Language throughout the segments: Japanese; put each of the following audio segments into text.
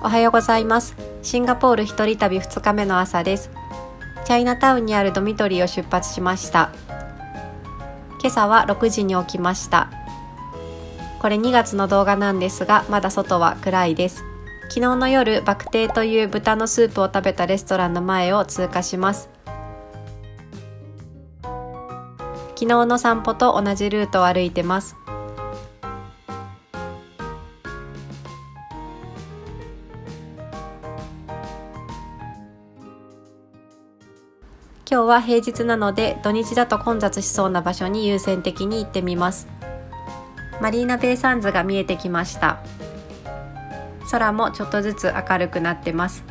おはようございます。シンガポール一人旅2日目の朝です。チャイナタウンにあるドミトリーを出発しました。今朝は6時に起きました。これ2月の動画なんですが、まだ外は暗いです。昨日の夜、バクテーという豚のスープを食べたレストランの前を通過します。昨日の散歩と同じルートを歩いてます。今日は平日なので土日だと混雑しそうな場所に優先的に行ってみます。マリーナベイサンズが見えてきました。空もちょっとずつ明るくなってます。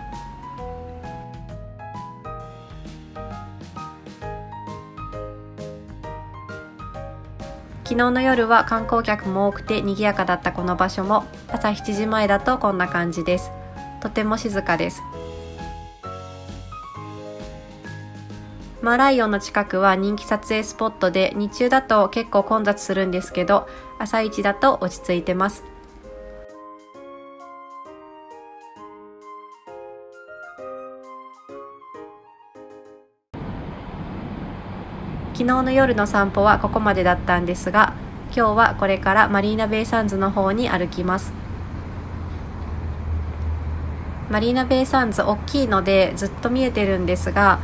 昨日の夜は観光客も多くて賑やかだったこの場所も朝7時前だとこんな感じです。とても静かです。マーライオンの近くは人気撮影スポットで、日中だと結構混雑するんですけど、朝一だと落ち着いてます。昨日の夜の散歩はここまでだったんですが、今日はこれからマリーナベイサンズの方に歩きます。マリーナベイサンズ大きいのでずっと見えてるんですが、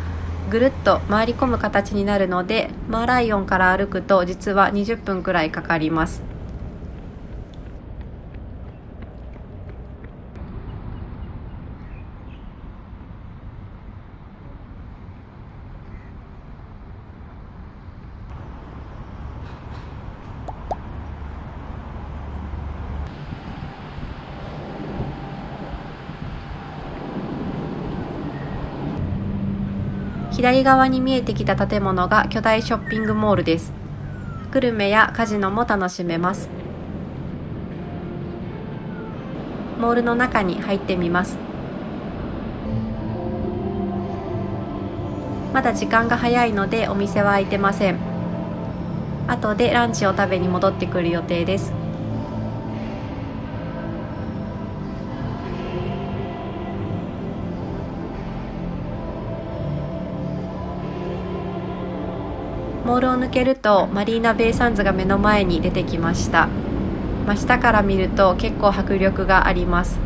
ぐるっと回り込む形になるので、マーライオンから歩くと実は20分くらいかかります。左側に見えてきた建物が巨大ショッピングモールです。グルメやカジノも楽しめます。モールの中に入ってみます。まだ時間が早いのでお店は開いてません。後でランチを食べに戻ってくる予定です。モールを抜けるとマリーナベイサンズが目の前に出てきました。真下から見ると結構迫力があります。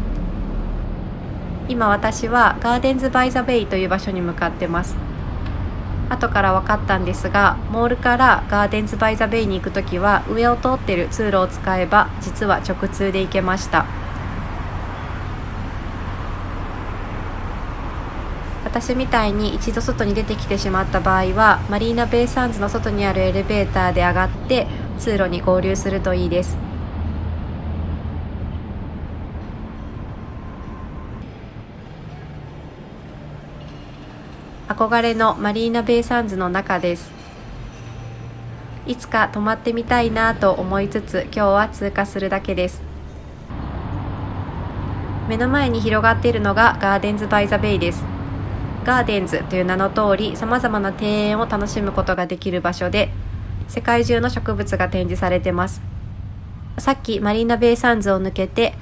今私はガーデンズバイザベイという場所に向かってます。後から分かったんですが、モールからガーデンズバイザベイに行くときは上を通っている通路を使えば実は直通で行けました。私みたいに一度外に出てきてしまった場合は、マリーナベイサンズの外にあるエレベーターで上がって通路に合流するといいです。憧れのマリーナベイサンズの中です。いつか泊まってみたいなと思いつつ、今日は通過するだけです。目の前に広がっているのがガーデンズバイザベイです。ガーデンズという名の通り、様々な庭園を楽しむことができる場所で、世界中の植物が展示されてます。さっきマリーナベイサンズを抜けて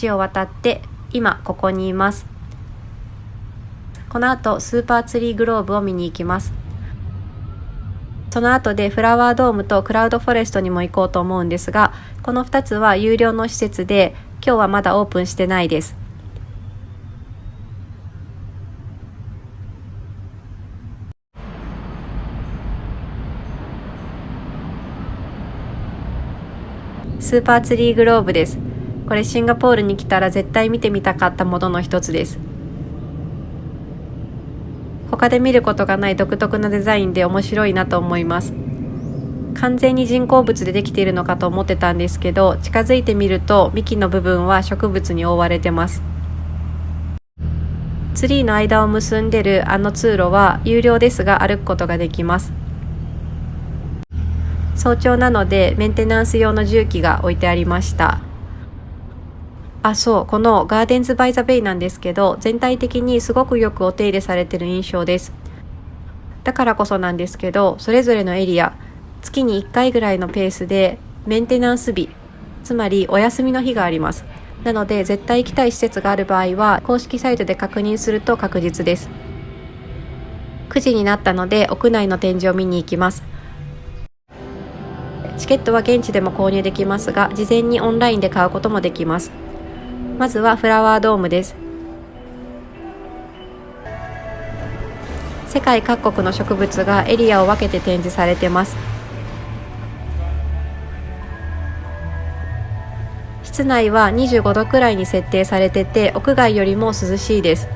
橋を渡って今ここにいます。この後スーパーツリーグローブを見に行きます。その後でフラワードームとクラウドフォレストにも行こうと思うんですが、この2つは有料の施設で今日はまだオープンしてないです。スーパーツリーグローブです。これシンガポールに来たら絶対見てみたかったものの一つです。他で見ることがない独特なデザインで面白いなと思います。完全に人工物でできているのかと思ってたんですけど、近づいてみると幹の部分は植物に覆われてます。ツリーの間を結んでるあの通路は有料ですが歩くことができます。早朝なのでメンテナンス用の重機が置いてありました。そう、このガーデンズバイザベイなんですけど、全体的にすごくよくお手入れされている印象です。だからこそなんですけど、それぞれのエリア、月に1回ぐらいのペースでメンテナンス日、つまりお休みの日があります。なので絶対行きたい施設がある場合は公式サイトで確認すると確実です。9時になったので屋内の展示を見に行きます。チケットは現地でも購入できますが、事前にオンラインで買うこともできます。まずはフラワードームです。世界各国の植物がエリアを分けて展示されてます。室内は25度くらいに設定されてて、屋外よりも涼しいです。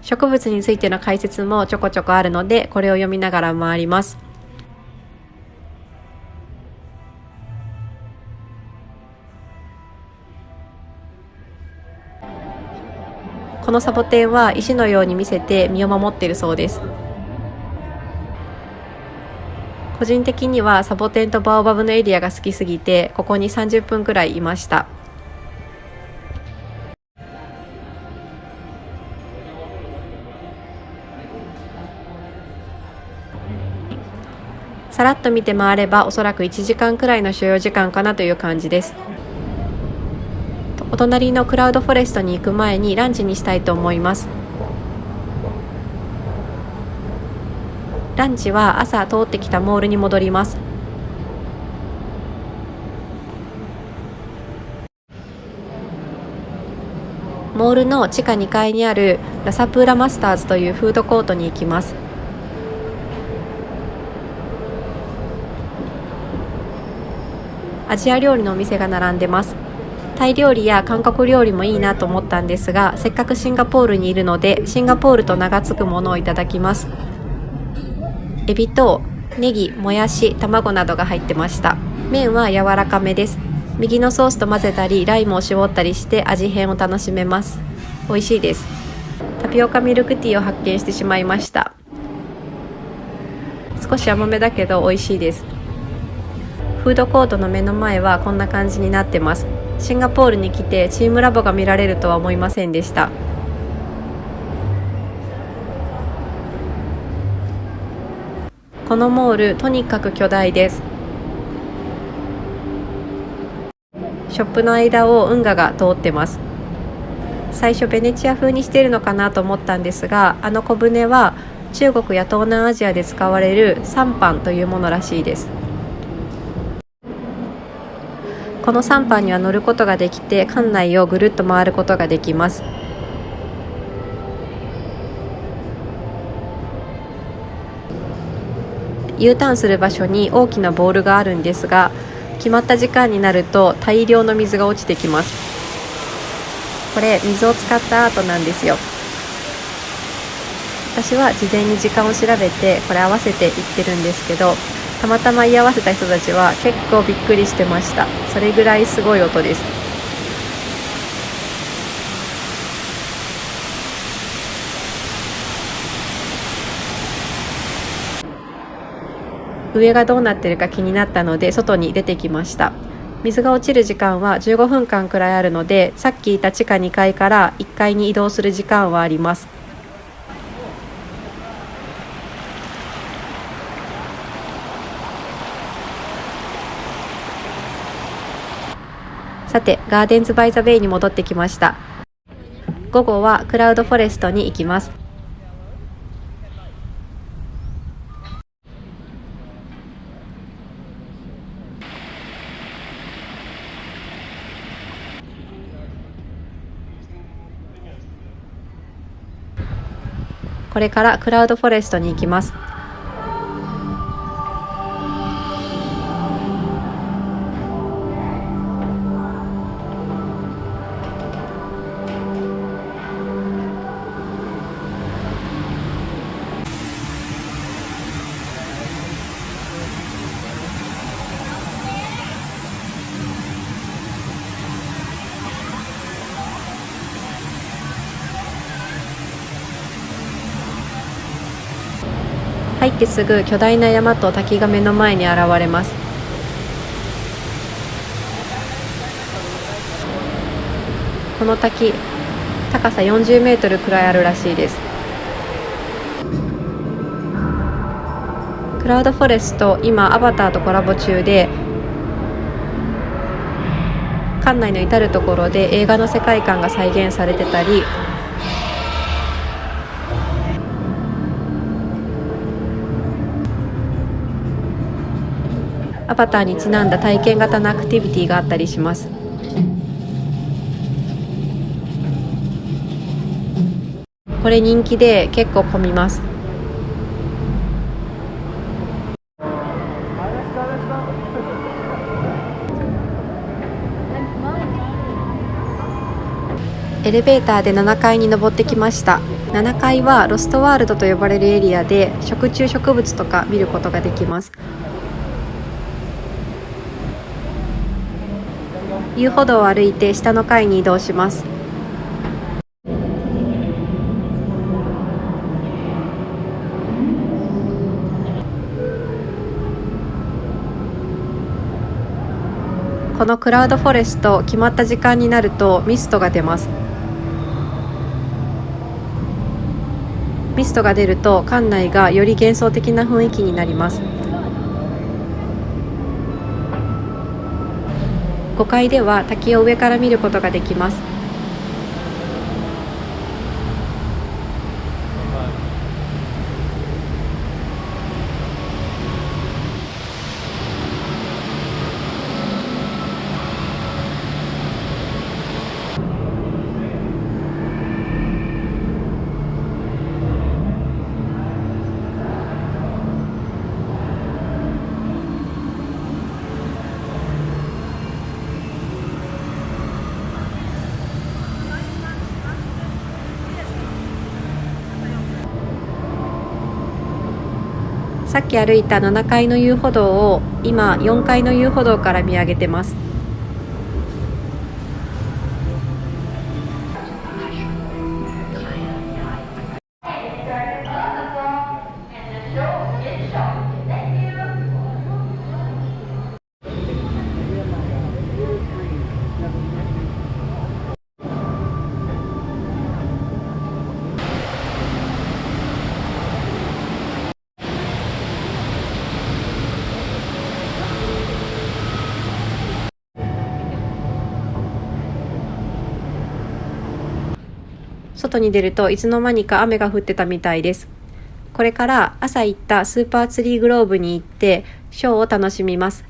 植物についての解説もちょこちょこあるので、これを読みながら回ります。このサボテンは石のように見せて身を守っているそうです。個人的にはサボテンとバオバブのエリアが好きすぎて、ここに30分くらいいました。さらっと見て回ればおそらく1時間くらいの所要時間かなという感じです。お隣のクラウドフォレストに行く前にランチにしたいと思います。ランチは朝通ってきたモールに戻ります。モールの地下2階にあるラサプーラマスターズというフードコートに行きます。アジア料理のお店が並んでます。タイ料理や韓国料理もいいなと思ったんですが、せっかくシンガポールにいるのでシンガポールと名が付くものをいただきます。エビとネギ、もやし、卵などが入ってました。麺は柔らかめです。右のソースと混ぜたりライムを絞ったりして味変を楽しめます。美味しいです。タピオカミルクティーを発見してしまいました。少し甘めだけど美味しいです。フードコートの目の前はこんな感じになってます。シンガポールに来てチームラボが見られるとは思いませんでした。このモールとにかく巨大です。ショップの間を運河が通ってます。最初ベネチア風にしているのかなと思ったんですが、あの小舟は中国や東南アジアで使われるサンパンというものらしいです。このサンパンには乗ることができて、館内をぐるっと回ることができます。U ターンする場所に大きなボールがあるんですが、決まった時間になると大量の水が落ちてきます。これ水を使ったアートなんですよ。私は事前に時間を調べてこれ合わせて行ってるんですけど、たまたま居合わせた人たちは結構びっくりしてました。それぐらいすごい音です。上がどうなってるか気になったので外に出てきました。水が落ちる時間は15分間くらいあるので、さっきいた地下2階から1階に移動する時間はあります。さて、ガーデンズバイザベイに戻ってきました。午後はクラウドフォレストに行きます。これからクラウドフォレストに行きます。てすぐ巨大な山と滝が目の前に現れます。この滝、高さ40メートルくらいあるらしいです。クラウドフォレスト、今アバターとコラボ中で、館内の至るところで映画の世界観が再現されてたり、アバターにちなんだ体験型のアクティビティがあったりします。これ人気で結構混みます。エレベーターで7階に登ってきました。7階はロストワールドと呼ばれるエリアで、食虫植物とか見ることができます。遊歩道を歩いて下の階に移動します。このクラウドフォレスト、決まった時間になるとミストが出ます。ミストが出ると館内がより幻想的な雰囲気になります。5階では滝を上から見ることができます。さっき歩いた7階の遊歩道を今4階の遊歩道から見上げてます。外に出るといつの間にか雨が降ってたみたいです。これから朝行ったスーパーツリーグローブに行ってショーを楽しみます。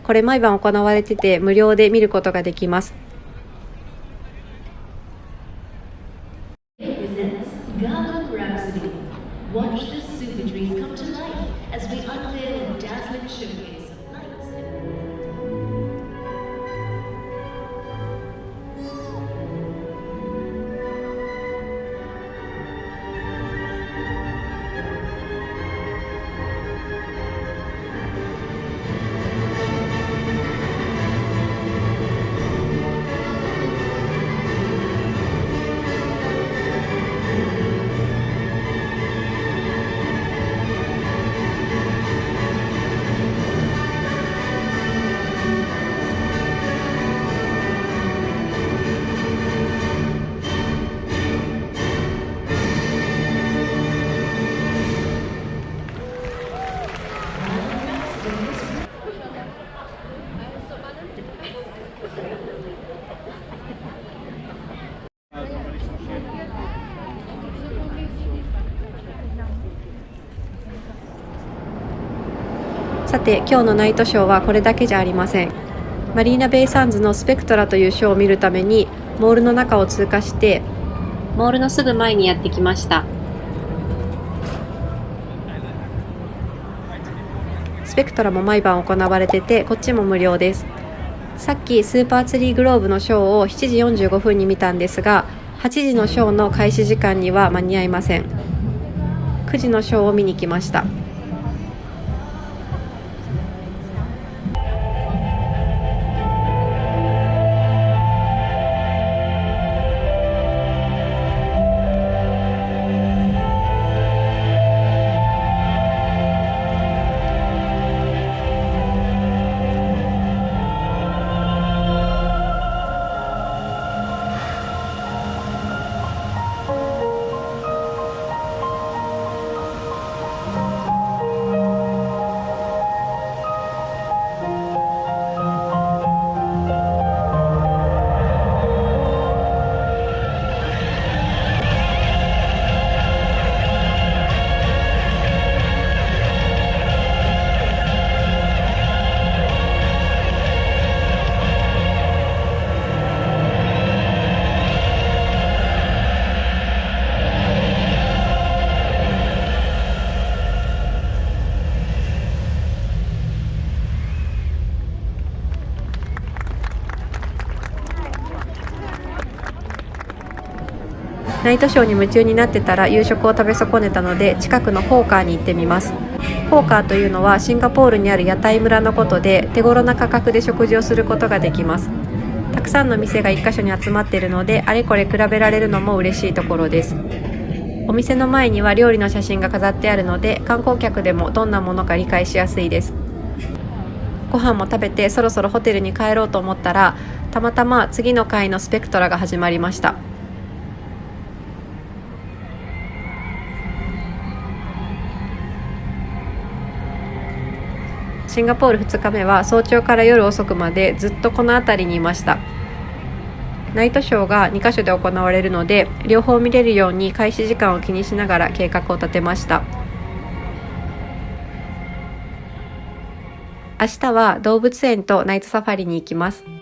これ毎晩行われてて無料で見ることができます。さて、今日のナイトショーはこれだけじゃありません。マリーナベイサンズのスペクトラというショーを見るためにモールの中を通過してモールのすぐ前にやってきました。スペクトラも毎晩行われてて、こっちも無料です。さっきスーパーツリーグローブのショーを7時45分に見たんですが、8時のショーの開始時間には間に合いません。9時のショーを見に来ました。ナイトショーに夢中になってたら夕食を食べ損ねたので、近くのホーカーに行ってみます。ホーカーというのはシンガポールにある屋台村のことで、手頃な価格で食事をすることができます。たくさんの店が1箇所に集まっているので、あれこれ比べられるのも嬉しいところです。お店の前には料理の写真が飾ってあるので、観光客でもどんなものか理解しやすいです。ご飯も食べてそろそろホテルに帰ろうと思ったら、たまたま次の回のスペクトラが始まりました。シンガポール2日目は早朝から夜遅くまでずっとこの辺りにいました。ナイトショーが2カ所で行われるので、両方見れるように開始時間を気にしながら計画を立てました。明日は動物園とナイトサファリに行きます。